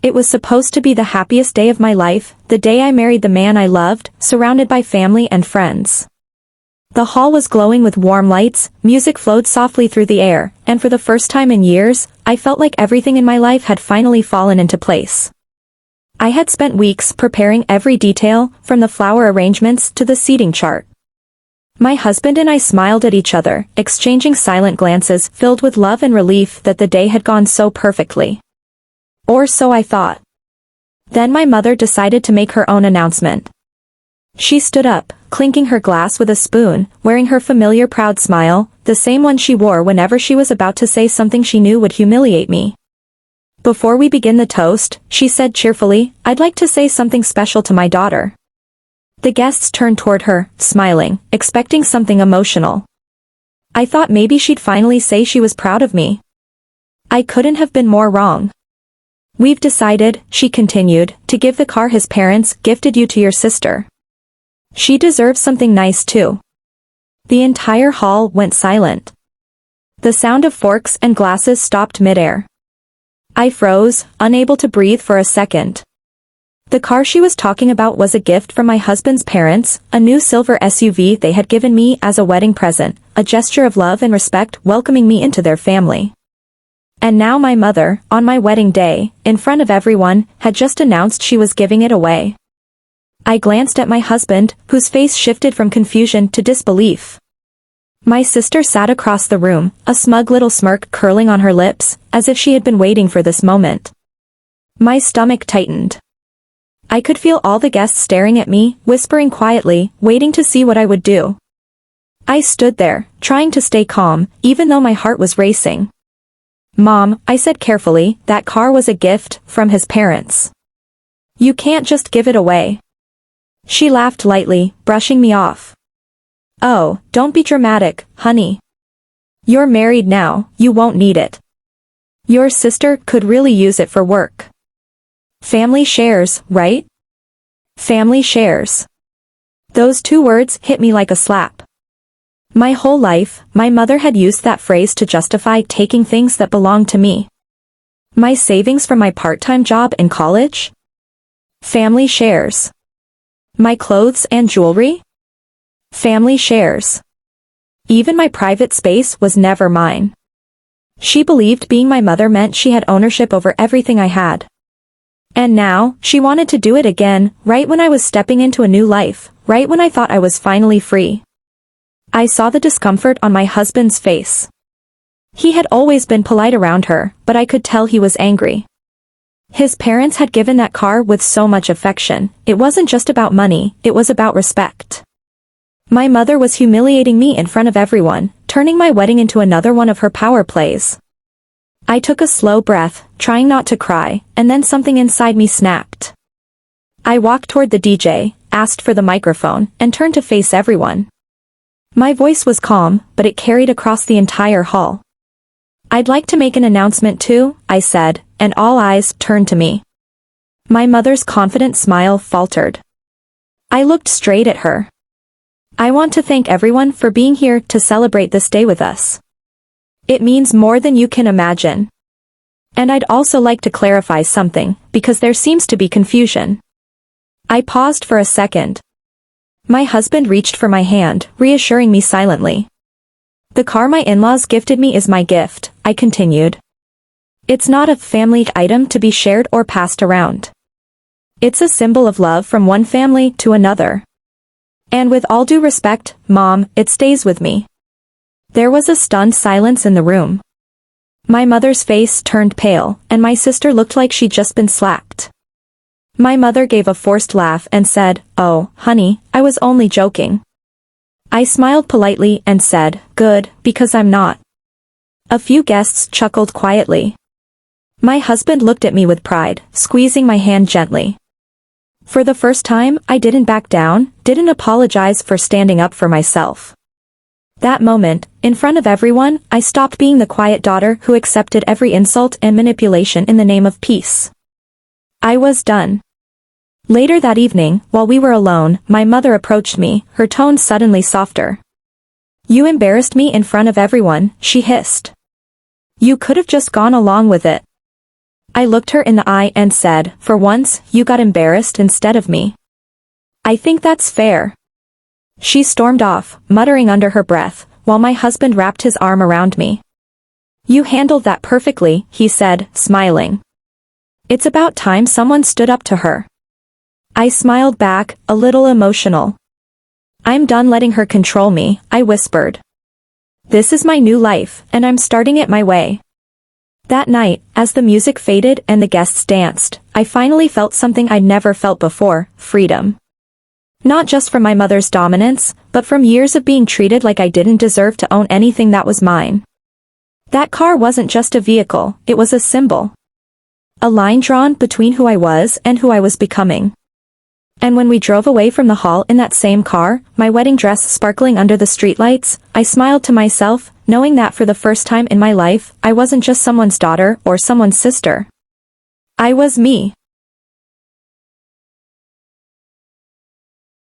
It was supposed to be the happiest day of my life, the day I married the man I loved, surrounded by family and friends. The hall was glowing with warm lights, music flowed softly through the air, and for the first time in years, I felt like everything in my life had finally fallen into place. I had spent weeks preparing every detail, from the flower arrangements to the seating chart. My husband and I smiled at each other, exchanging silent glances filled with love and relief that the day had gone so perfectly. Or so I thought. Then my mother decided to make her own announcement. She stood up, clinking her glass with a spoon, wearing her familiar proud smile, the same one she wore whenever she was about to say something she knew would humiliate me. Before we begin the toast, she said cheerfully, "I'd like to say something special to my daughter." The guests turned toward her, smiling, expecting something emotional. I thought maybe she'd finally say she was proud of me. I couldn't have been more wrong. "We've decided," she continued, "to give the car his parents gifted you to your sister. She deserves something nice too." The entire hall went silent. The sound of forks and glasses stopped midair. I froze, unable to breathe for a second. The car she was talking about was a gift from my husband's parents, a new silver SUV they had given me as a wedding present, a gesture of love and respect welcoming me into their family. And now my mother, on my wedding day, in front of everyone, had just announced she was giving it away. I glanced at my husband, whose face shifted from confusion to disbelief. My sister sat across the room, a smug little smirk curling on her lips, as if she had been waiting for this moment. My stomach tightened. I could feel all the guests staring at me, whispering quietly, waiting to see what I would do. I stood there, trying to stay calm, even though my heart was racing. "Mom," I said carefully, "that car was a gift from his parents. You can't just give it away." She laughed lightly, brushing me off. "Oh, don't be dramatic, honey. You're married now, you won't need it. Your sister could really use it for work. Family shares, right? Family shares." Those two words hit me like a slap. My whole life, my mother had used that phrase to justify taking things that belonged to me. My savings from my part-time job in college? Family shares. My clothes and jewelry? Family shares. Even my private space was never mine. She believed being my mother meant she had ownership over everything I had. And now, she wanted to do it again, right when I was stepping into a new life, right when I thought I was finally free. I saw the discomfort on my husband's face. He had always been polite around her, but I could tell he was angry. His parents had given that car with so much affection. It wasn't just about money, it was about respect. My mother was humiliating me in front of everyone, turning my wedding into another one of her power plays. I took a slow breath, trying not to cry, and then something inside me snapped. I walked toward the DJ, asked for the microphone, and turned to face everyone. My voice was calm, but it carried across the entire hall. "I'd like to make an announcement too," I said, and all eyes turned to me. My mother's confident smile faltered. I looked straight at her. "I want to thank everyone for being here to celebrate this day with us. It means more than you can imagine. And I'd also like to clarify something, because there seems to be confusion." I paused for a second. My husband reached for my hand, reassuring me silently. "The car my in-laws gifted me is my gift," I continued. "It's not a family item to be shared or passed around. It's a symbol of love from one family to another. And with all due respect, Mom, it stays with me." There was a stunned silence in the room. My mother's face turned pale, and my sister looked like she'd just been slapped. My mother gave a forced laugh and said, "Oh, honey, I was only joking." I smiled politely and said, "Good, because I'm not." A few guests chuckled quietly. My husband looked at me with pride, squeezing my hand gently. For the first time, I didn't back down, didn't apologize for standing up for myself. That moment, in front of everyone, I stopped being the quiet daughter who accepted every insult and manipulation in the name of peace. I was done. Later that evening, while we were alone, my mother approached me, her tone suddenly softer. "You embarrassed me in front of everyone," she hissed. "You could have just gone along with it." I looked her in the eye and said, "For once, you got embarrassed instead of me. I think that's fair." She stormed off, muttering under her breath, while my husband wrapped his arm around me. "You handled that perfectly," he said, smiling. "It's about time someone stood up to her." I smiled back, a little emotional. "I'm done letting her control me," I whispered. "This is my new life, and I'm starting it my way." That night, as the music faded and the guests danced, I finally felt something I'd never felt before: freedom. Not just from my mother's dominance, but from years of being treated like I didn't deserve to own anything that was mine. That car wasn't just a vehicle, it was a symbol. A line drawn between who I was and who I was becoming. And when we drove away from the hall in that same car, my wedding dress sparkling under the streetlights, I smiled to myself, knowing that for the first time in my life, I wasn't just someone's daughter or someone's sister. I was me.